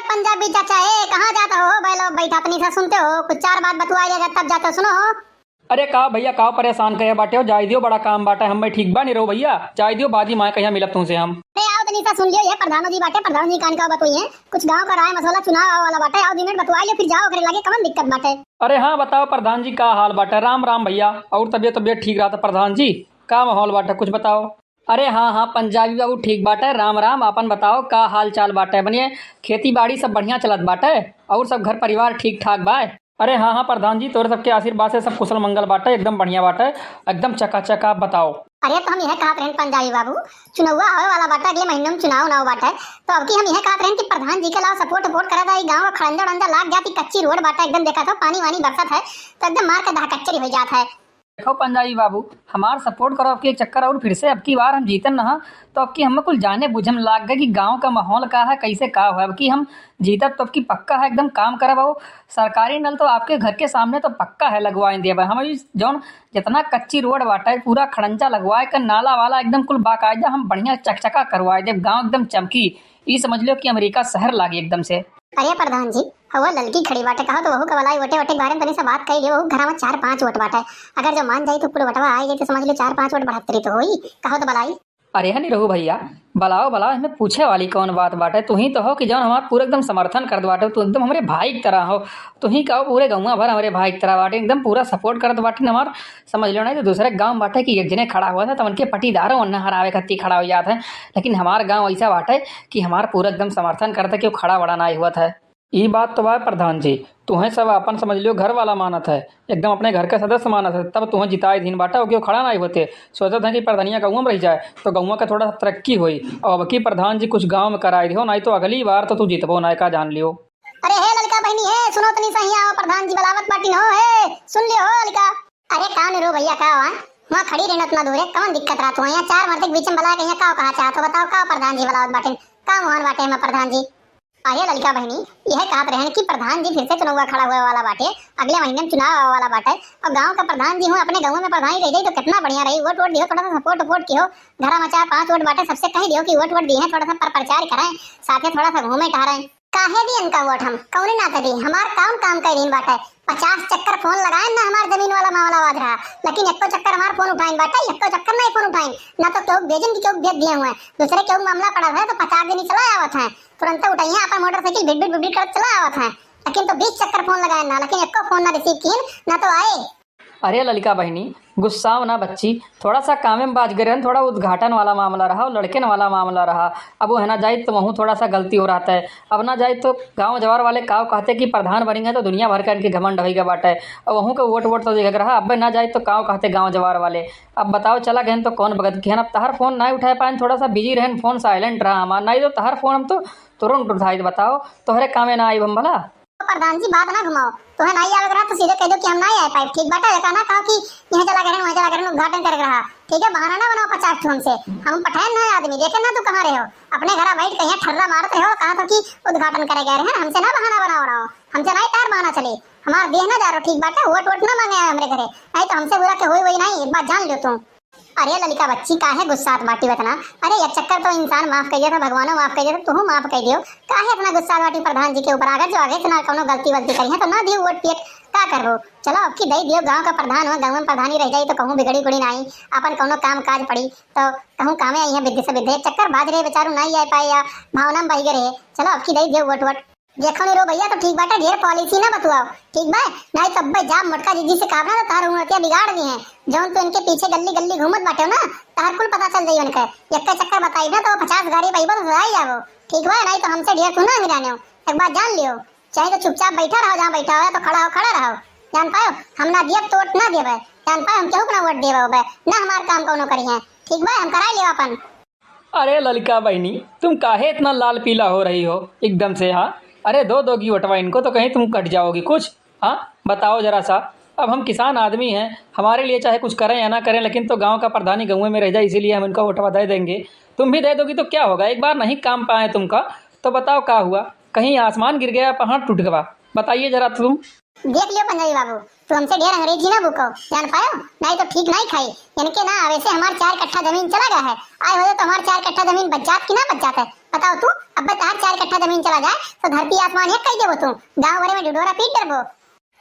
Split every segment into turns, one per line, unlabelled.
पंजाबी चाचा कहाँ जाता हो? बैलो बैठा अपनी सा सुनते हो, कुछ चार बात बतवाई जाए तब जाते हो, सुनो।
अरे का भैया का परेशान करे बाटे हो, जाय दियो, बड़ा काम बाटे, हम ठीक बा नहीं रहो भैया, जाय दियो, बादी माँ कहीं मिलब तुमसे हम।
अरे आओ तनी सा सुन लियो, ये प्रधानो जी बाटे, प्रधान जी कान का बतवाई है, कुछ गांव का राय मसला चुनाव वाला बाटे, आओ 2 मिनट बतवाई ले, फिर जाओ, करे लगे कौन दिक्कत बाटे।
अरे हाँ बताओ प्रधान जी, का हाल बाटे? राम राम भैया, और तबियत ठीक रहा था प्रधान जी, का माहौल बाटे कुछ बताओ। अरे हाँ हाँ पंजाबी बाबू ठीक बाटे, राम राम, अपन बताओ का हाल चाल बाटे? बनिए खेती बाड़ी सब बढ़िया चलत बाटे, और सब घर परिवार ठीक ठाक बा? अरे हाँ हाँ प्रधान जी, तोरे सबके आशीर्वाद से सब कुशल मंगल बाटे, एकदम बढ़िया बाटे, एकदम चकाचक। आप बताओ।
अरे तो हम यह कहते रहे पंजाबी बाबू, चुनाव आवे वाला बाटा, अगले महीने में चुनाव ना बाटा, तो अब की हम यह कहते रहे कि प्रधान जी के अलावा सपोर्ट करा था, गांव का खड़ंजा उड़ंजा लाग जाती, कच्ची रोड बाटा, एकदम देखा था पानी वानी बरसत है तो एकदम मार के दहा कच्चरी हो जाता है।
देखो पंजाबी बाबू, हमार सपोर्ट करो, अब की एक चक्कर और फिर से अब की बार हम जीतन ना, तो अब की हमें कुल जाने बुझम लाग गए कि गांव का माहौल का है, कैसे का हुआ। अब की हम जीतब तो अब की पक्का है, एकदम काम करब। वो सरकारी नल तो आपके घर के सामने तो पक्का है लगवाए दिया। हम अभी जौन जितना कच्ची रोड बाटा है पूरा खड़ंजा लगवाए कर, नाला वाला एकदम कुल बाकायदा हम बढ़िया चकचका करवाए दे, गाँव एकदम चमकी, ये समझ लो कि अमेरिका शहर लागे एकदम से।
अरे प्रधान जी, हवा लड़की खड़ी बाटे, कहो तो वहू कवलाई वोटे वोटे के बारे में तनी सा बात कही ले, वहू घर में 4-5 वोट बाटे, अगर जो मान जाई तो पूरे वोटवा आई जाए तो समझ लो 4-5 वोट बढ़तरी तो होई, कहो तो बलाई।
अरे नहीं रहू भैया, बलाओ बलाओ, इसमें पूछे वाली कौन बात बाटे? तू ही तो हो कि जौन हमारा पूरा एकदम समर्थन कर बाटे, तू एकदम हमारे भाई की तरह हो, तू ही कहो पूरे गाँव भर हमारे भाई की तरह बाटे, एकदम पूरा सपोर्ट करत बाटे हमार, समझ लो। नहीं तो दूसरे गाँव बाटे कि एक जने खड़ा हुआ था तो उनके पटीदारों वरना हरावे खत्ती खड़ा हो जाता है, लेकिन हमारा गाँव ऐसा बाटे कि हमारा पूरा एकदम समर्थन करता कि वो खड़ा बड़ा ना हुआ था। ये बात तो भाई प्रधान जी, तुम्हें सब अपन समझ लियो घर वाला मानत है, एकदम अपने घर के सदस्य मानत है, तब तुम्हें जिताए दिन बाटा हो कि वो खड़ा ना होते, सोचते हैं कि प्रधानिया गाँव में रह जाए तो गाँव का थोड़ा तरक्की हुई, और अब की प्रधान जी कुछ गाँव में कराए दियो, नहीं तो अगली बार तो तू जितबो ना, का जान लियो।
अरे हे लड़का बहनी है, सुनो तनी सही आओ, प्रधान जी बलावत बाटी हो है, सुन लियो हो लड़का। अरे कौन रो भैया, का वहाँ खड़ी रहना उतना दूर है, कौन दिक्कत रहा? यहाँ 4 मर्द के बीच में बला के यहाँ का कहा चाहते हो, बताओ का प्रधान जी बलावत बाटे, का मोहन बाटे में प्रधान जी। अरे लड़का बहनी, यह कहते रहे कि प्रधान जी फिर से चुनाव खड़ा हुआ वाला बाटे, अगले महीने में चुनाव वाला बाटे, और गांव का प्रधान जी हूँ, अपने गांव में प्रधान रह जाए तो कितना बढ़िया रही। वोट दियो, थोड़ा सा सपोर्ट की हो, घर में 4-5 वोट बाटे, सबसे कह दियो कि वोट दिए हैं, थोड़ा सा प्रचार कराएं, साथ ही थोड़ा सा घूमे टहरें। काहे दी इनका वोट हम कौन ना दी, हमार काम का दिन बाटे, 50 चक्कर फोन लगाए ना हमार जमीन वाला मामला आवाज रहा, लेकिन एको चक्कर हमार फोन उठाएं बाटे, एको चक्कर नहीं फोन उठाएं ना, तो क्यों भेजन की क्यों भेज दिए हुए, दूसरे क्यों मामला पड़ा है तो 50 दिन चला आवत है, तुरंत उठाइए अपन मोटरसाइकिल बिड कर चला आवत है, लेकिन तो 20 चक्कर फोन लगाए ना, लेकिन एको फोन ना रिसीव किए ना तो आए।
अरे ललिका बहनी, गुस्सा ना बच्ची, थोड़ा सा काम में बाज गए, थोड़ा उद्घाटन वाला मामला रहा और लड़के वाला मामला रहा, अब वो है ना जाए तो वहाँ थोड़ा सा गलती हो रहा है, अब ना जाए तो गांव जवार वाले काव कहते कि प्रधान बनेंगे तो दुनिया भर का इनके घमंड होगा बाटे, और वहाँ का वोट तो देख रहा, अब ना जाए तो काव कहते गाँव जवार वाले। अब बताओ चला गए तो कौन भगत के, अब तहर फोन नहीं उठाए पाए, थोड़ा सा बिजी रहे, फोन साइलेंट रहा हमारा, नहीं तो तहर फोन हम तो तुरंत उठाई। बताओ तोहरे कामे ना आई हम भला?
प्रधान जी बात ना घुमाओ, तो है नहीं आवे रहा तो सीधे कह दो कि हम नहीं आए पाए, ठीक बाटा, ऐसा ना कहो कि यहाँ चला गए वहाँ चला गए उद्घाटन कर रहा, ठीक है, बहाना ना बनाओ 50 ठो हमसे, हम पठान ना आदमी, देखे ना तू कहाँ रहे हो, अपने घर बैठ के यहाँ ठर्रा मारते हो, कहा था कि उद्घाटन करे गए हैं, हमसे ना बहाना बनाओ रहा हो, हमसे नहीं तार बहाना चले, हमारा देह ना जा रहा, ठीक बाटा, वोट ना मांगे हमारे घरे, नहीं तो हमसे बुरा के हुई नहीं, एक बात जान लो तुम। अरे ललिका बच्ची काहे गुस्सात बाटी बतना, अरे एक चक्कर तो इंसान माफ कर दिया था, भगवान माफ कर दिया था, तू माफ कर दियो, काहे इतना गुस्सा बाटी प्रधान जी के ऊपर, अगर जो आगे से ना कोनो गलती करी है तो ना दियो वोट पेट, का करो, चलो अब की दई दियो, गांव का प्रधान हो, गांव में प्रधानी रह जाई तो कहूँ बिगड़ी गुड़ी नहीं, अपन कोनो काम काज पड़ी तो कहूँ कामे आई है, विद्य से विद्य, चक्कर बाज रहे बेचारू नहीं आ पाए या भावना में बही रहे, चलो अब की दई दियो वोट। देखो नहीं रो भैया तो ठीक बाटा, ढेर पॉलिसी ना बतवाओ, ठीक बा, नहीं तब भाई जाब मोटका जीजी से कहना तो तार उमरतिया बिगाड़ दी हैं, जौन तो इनके पीछे गली घूमत बाटे ना, तार कुल पता चल जाई उनके, एक चक्कर बताई ना तो 50 गाड़ी भाई बस आई जाओ, ठीक बा, नहीं तो हमसे ढेर सुना मिलाने हो, एक बात जान लियो, चाहे तो चुपचाप बैठा रहो, जहाँ बैठा हो तो खड़ा रहो, जान पाओ, हम ना दिए तो वोट ना देवे, जान पाओ हम केहू ना वोट देवे बे, ना हमार काम कोनो करी है, ठीक बा, हम कराई लियो अपन।
अरे ललिका बहनी, तुम काहे इतना लाल पीला हो रही हो एकदम से? हाँ अरे दो की वटवा इनको तो कहीं तुम कट जाओगी कुछ, हाँ बताओ जरा सा। अब हम किसान आदमी हैं, हमारे लिए चाहे कुछ करें या ना करें, लेकिन तो गांव का प्रधानी गाँव में रह जाए, इसीलिए हम इनको वटवा दे देंगे, तुम भी दे दोगी तो क्या होगा, एक बार नहीं काम पाए तुमका तो बताओ क्या हुआ, कहीं आसमान गिर गया पहाड़ टूट गया, बताइए जरा तुम।
देख लियो पंजाबी बाबू, तू हमसे ढेर अंग्रेजी ना बुको, जान पायो, नहीं तो ठीक नहीं खाई, इनके ना वैसे हमारे 4 कट्ठा जमीन चला गया है, आए हो तो हमारे 4 कट्ठा जमीन बच जात की ना बच जाता है, बताओ तू, अब बता 4 कट्ठा जमीन चला जाए तो धरती आसमान एक कही देबो तू, गांव भरे में ढिढोरा पीट डरबो।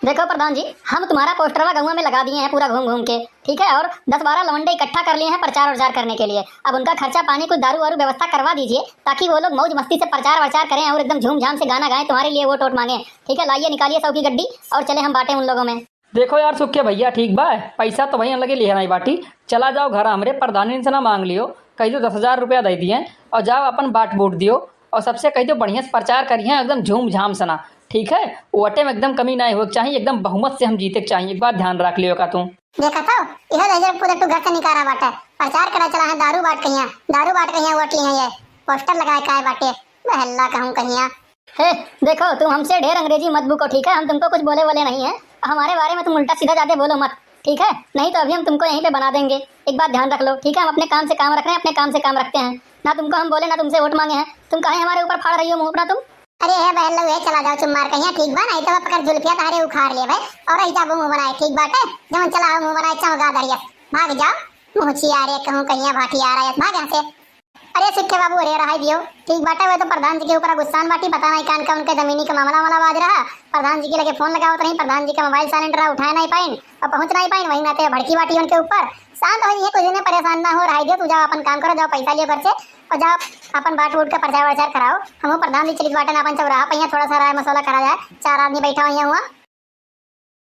देखो प्रधान जी, हम तुम्हारा पोस्टरवा गाँव में लगा दिए हैं पूरा घूम घूम के, ठीक है, और 10-12 लवंडे इकट्ठा कर लिए हैं प्रचार वरचार करने के लिए। अब उनका खर्चा पानी कुछ दारू वारू व्यवस्था करवा दीजिए ताकि वो लोग मौज मस्ती से प्रचार वरचार करें और एकदम झूम झाम से गाना गाएं, तुम्हारे लिए वोट वोट मांगे। ठीक है, लाइए निकालिए 100 की गड्डी और चले हम बांटे उन लोगों में।
देखो यार सुखे भैया, ठीक बा, पैसा तो भैया लगे लिया नहीं बाटी, चला जाओ घर हमरे प्रधानी से ना मांग लियो, कही दो 10,000 रुपया दे दिए और जाओ अपन बाट बूट दियो और सबसे कही दो बढ़िया से प्रचार करिए एकदम झूम झाम सना। ठीक है, वोटे में एकदम कमी नहीं हो चाहिए, एकदम बहुमत से हम जीते चाहिए, एक बात ध्यान रख लियो का तू।
देखा था इधर इधर पूरे तू घर से निकाला बाटा, प्रचार करा चला है, दारू बाट कहिया, दारू बाट कहिया, वोट लिए ये पोस्टर लगाए काय बाटे, बहल्ला कहूं कहिया।
हे देखो, तुम हमसे ढेर अंग्रेजी मत बुको, ठीक है, हम तुमको कुछ बोले नहीं है, हमारे बारे में तुम उल्टा सीधा जाते बोलो मत, ठीक है, नहीं तो अभी हम तुमको यहीं पे बना देंगे। एक बात ध्यान रख लो, ठीक है, हम अपने काम से काम रख रहे हैं, अपने काम से काम रखते हैं, ना तुमको हम बोले ना तुमसे वोट मांगे हैं, तुम काहे हमारे ऊपर फाड़ रही हो मुंह अपना तुम।
अरे है बहल्ला वे चला जाओ चुम मार कहिया, ठीक बा, नहीं तो पकड़ जुल्फिया तारे उखाड़ ले भाई और ऐसा मुंह बनाए, ठीक बाटे, जब चला मुंह बनाए चमगा दरिया, भाग जाओ, मुंह छिया रे कहूं कहिया भाटी आ रहा है, भाग यहां से। अरे सिक्के बाबू अरे रहा दियो, ठीक बाटे, वो तो प्रधान जी के ऊपर गुस्सान बाटी, पता नहीं कान का उनके जमीनी का मामला वाला बाज रहा, प्रधान जी के लगे फोन लगाओ तो नहीं, प्रधान जी का मोबाइल साइलेंट रहा, उठा नहीं पाइन और पहुंच नहीं पाइन, वही नाते भड़की बाटी उनके ऊपर। शांत हो ये, कुछ दिन परेशान ना हो रहा दियो, तू जाओ अपन काम करो, जाओ पैसा लियो घर से और जाओ अपन बाट वोट का प्रचार वरचार कराओ। हम प्रधान जी चलित बाटे ना अपन चौराहा पहिया थोड़ा सा राय मसौला करा जाए, 4 आदमी बैठा हुआ